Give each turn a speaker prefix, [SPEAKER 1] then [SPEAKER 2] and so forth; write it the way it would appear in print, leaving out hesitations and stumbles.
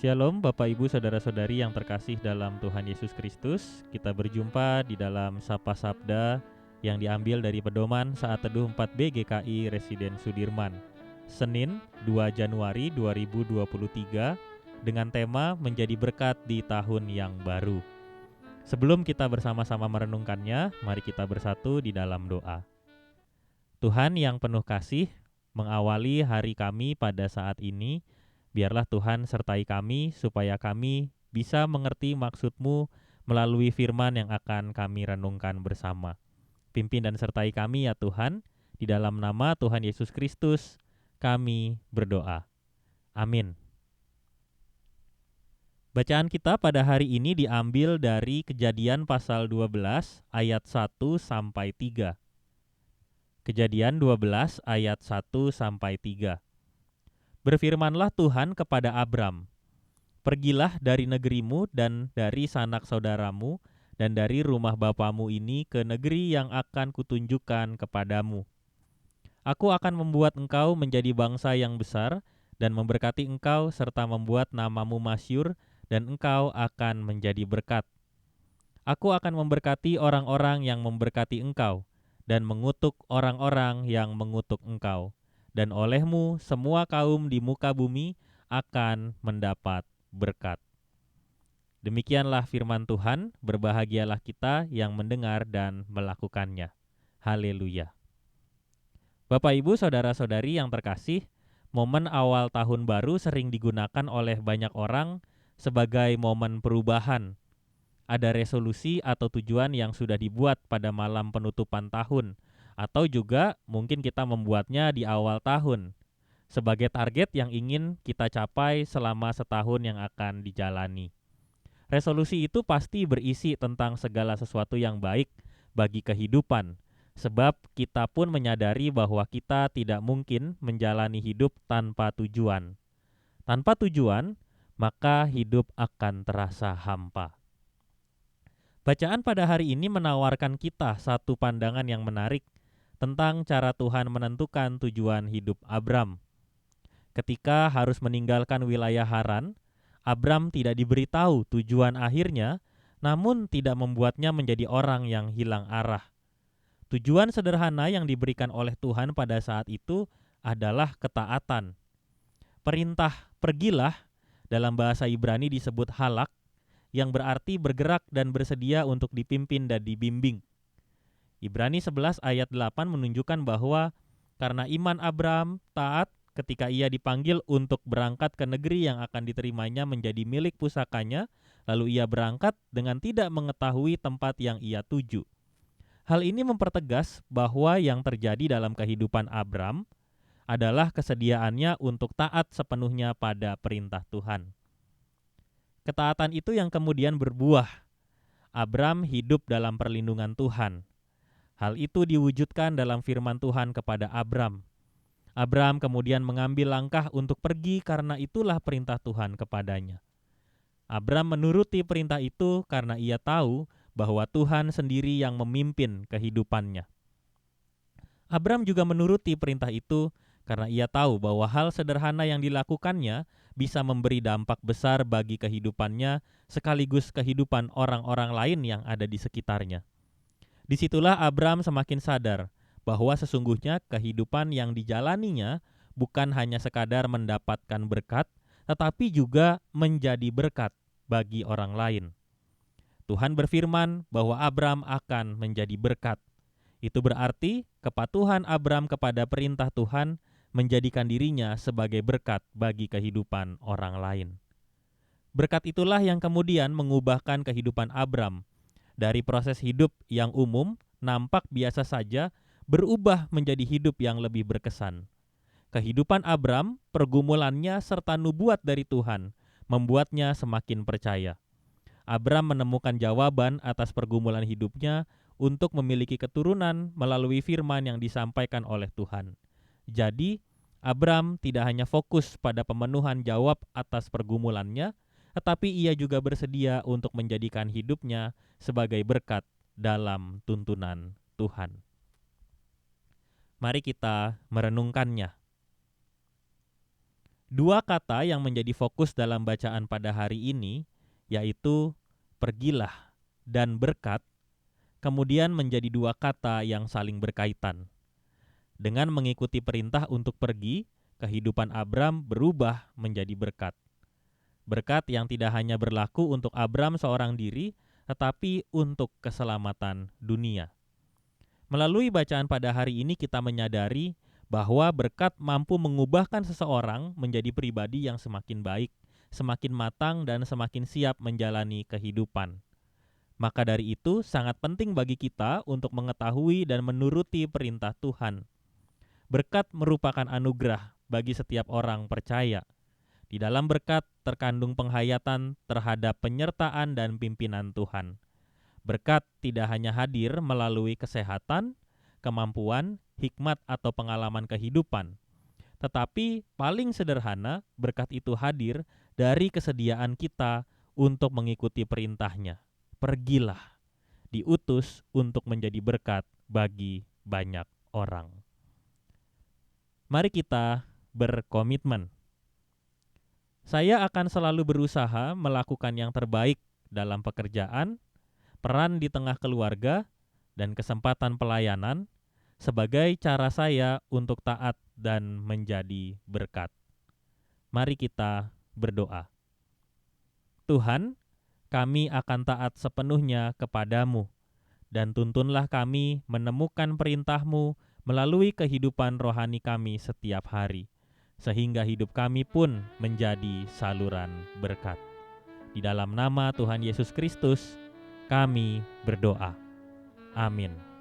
[SPEAKER 1] Shalom Bapak Ibu Saudara-saudari yang terkasih dalam Tuhan Yesus Kristus. Kita berjumpa di dalam Sapa Sabda yang diambil dari pedoman Saat Teduh 4B GKI Residen Sudirman, Senin 2 Januari 2023 dengan tema Menjadi Berkat di Tahun yang Baru. Sebelum kita bersama-sama merenungkannya, mari kita bersatu di dalam doa. Tuhan yang penuh kasih, mengawali hari kami pada saat ini, biarlah Tuhan sertai kami supaya kami bisa mengerti maksud-Mu melalui firman yang akan kami renungkan bersama. Pimpin dan sertai kami ya Tuhan, di dalam nama Tuhan Yesus Kristus kami berdoa. Amin. Bacaan kita pada hari ini diambil dari Kejadian pasal 12 ayat 1 sampai 3. Kejadian 12 ayat 1 sampai 3. Berfirmanlah Tuhan kepada Abram, "Pergilah dari negerimu dan dari sanak saudaramu dan dari rumah bapamu ini ke negeri yang akan kutunjukkan kepadamu. Aku akan membuat engkau menjadi bangsa yang besar dan memberkati engkau serta membuat namamu masyhur dan engkau akan menjadi berkat. Aku akan memberkati orang-orang yang memberkati engkau dan mengutuk orang-orang yang mengutuk engkau. Dan olehmu semua kaum di muka bumi akan mendapat berkat." Demikianlah firman Tuhan, berbahagialah kita yang mendengar dan melakukannya. Haleluya. Bapak Ibu Saudara-saudari yang terkasih, momen awal tahun baru sering digunakan oleh banyak orang sebagai momen perubahan. Ada resolusi atau tujuan yang sudah dibuat pada malam penutupan tahun, atau juga mungkin kita membuatnya di awal tahun sebagai target yang ingin kita capai selama setahun yang akan dijalani. Resolusi itu pasti berisi tentang segala sesuatu yang baik bagi kehidupan, sebab kita pun menyadari bahwa kita tidak mungkin menjalani hidup tanpa tujuan. Tanpa tujuan, maka hidup akan terasa hampa. Bacaan pada hari ini menawarkan kita satu pandangan yang menarik tentang cara Tuhan menentukan tujuan hidup Abram. Ketika harus meninggalkan wilayah Haran, Abram tidak diberitahu tujuan akhirnya, namun tidak membuatnya menjadi orang yang hilang arah. Tujuan sederhana yang diberikan oleh Tuhan pada saat itu adalah ketaatan. Perintah "pergilah" dalam bahasa Ibrani disebut halak, yang berarti bergerak dan bersedia untuk dipimpin dan dibimbing. Ibrani 11 ayat 8 menunjukkan bahwa karena iman Abram taat ketika ia dipanggil untuk berangkat ke negeri yang akan diterimanya menjadi milik pusakanya, lalu ia berangkat dengan tidak mengetahui tempat yang ia tuju. Hal ini mempertegas bahwa yang terjadi dalam kehidupan Abram adalah kesediaannya untuk taat sepenuhnya pada perintah Tuhan. Ketaatan itu yang kemudian berbuah. Abram hidup dalam perlindungan Tuhan. Hal itu diwujudkan dalam firman Tuhan kepada Abram. Abram kemudian mengambil langkah untuk pergi karena itulah perintah Tuhan kepadanya. Abram menuruti perintah itu karena ia tahu bahwa Tuhan sendiri yang memimpin kehidupannya. Abram juga menuruti perintah itu karena ia tahu bahwa hal sederhana yang dilakukannya bisa memberi dampak besar bagi kehidupannya sekaligus kehidupan orang-orang lain yang ada di sekitarnya. Disitulah Abram semakin sadar bahwa sesungguhnya kehidupan yang dijalaninya bukan hanya sekadar mendapatkan berkat, tetapi juga menjadi berkat bagi orang lain. Tuhan berfirman bahwa Abram akan menjadi berkat. Itu berarti kepatuhan Abram kepada perintah Tuhan menjadikan dirinya sebagai berkat bagi kehidupan orang lain. Berkat itulah yang kemudian mengubahkan kehidupan Abram dari proses hidup yang umum, nampak biasa saja, berubah menjadi hidup yang lebih berkesan. Kehidupan Abram, pergumulannya serta nubuat dari Tuhan membuatnya semakin percaya. Abram menemukan jawaban atas pergumulan hidupnya untuk memiliki keturunan melalui firman yang disampaikan oleh Tuhan. Jadi, Abram tidak hanya fokus pada pemenuhan jawab atas pergumulannya, tetapi ia juga bersedia untuk menjadikan hidupnya sebagai berkat dalam tuntunan Tuhan. Mari kita merenungkannya. Dua kata yang menjadi fokus dalam bacaan pada hari ini, yaitu pergilah dan berkat, kemudian menjadi dua kata yang saling berkaitan. Dengan mengikuti perintah untuk pergi, kehidupan Abram berubah menjadi berkat. Berkat yang tidak hanya berlaku untuk Abram seorang diri, tetapi untuk keselamatan dunia. Melalui bacaan pada hari ini kita menyadari bahwa berkat mampu mengubahkan seseorang menjadi pribadi yang semakin baik, semakin matang, dan semakin siap menjalani kehidupan. Maka dari itu sangat penting bagi kita untuk mengetahui dan menuruti perintah Tuhan. Berkat merupakan anugerah bagi setiap orang percaya. Di dalam berkat terkandung penghayatan terhadap penyertaan dan pimpinan Tuhan. Berkat tidak hanya hadir melalui kesehatan, kemampuan, hikmat atau pengalaman kehidupan, tetapi paling sederhana berkat itu hadir dari kesediaan kita untuk mengikuti perintahnya. Pergilah, diutus untuk menjadi berkat bagi banyak orang. Mari kita berkomitmen. Saya akan selalu berusaha melakukan yang terbaik dalam pekerjaan, peran di tengah keluarga, dan kesempatan pelayanan sebagai cara saya untuk taat dan menjadi berkat. Mari kita berdoa. Tuhan, kami akan taat sepenuhnya kepadamu, dan tuntunlah kami menemukan perintah-Mu melalui kehidupan rohani kami setiap hari, sehingga hidup kami pun menjadi saluran berkat. Di dalam nama Tuhan Yesus Kristus, kami berdoa. Amin.